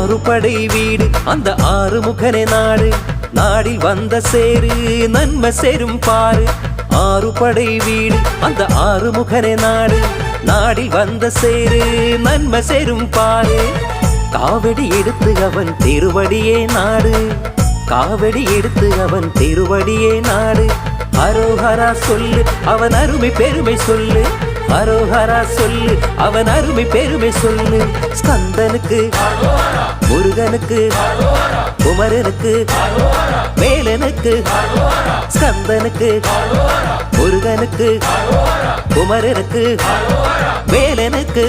ஆறு படை வீடு அந்த ஆறுமுகனே நாடு, நாடில் வந்த சேரு நன்மை சேரும் பாரு. ஆறு படை வீடு அந்த ஆறுமுகனே நாடு, நாடில் வந்த சேரு நன்மை சேரும் பாரு. காவடி எடுத்து அவன் திருவடியே நாடு, காவடி எடுத்து அவன் திருவடியே நாடு. அரோஹரா சொல்லு அவன் அருமை பெருமை சொல்லு, அரோஹரா சொல்லு அவன் அருமை பெருமை சொல்லு. ஸ்கந்தனுக்கு முருகனுக்கு குமரனுக்கு வேலனுக்கு, ஸ்கந்தனுக்கு முருகனுக்கு குமரனுக்கு வேலனுக்கு.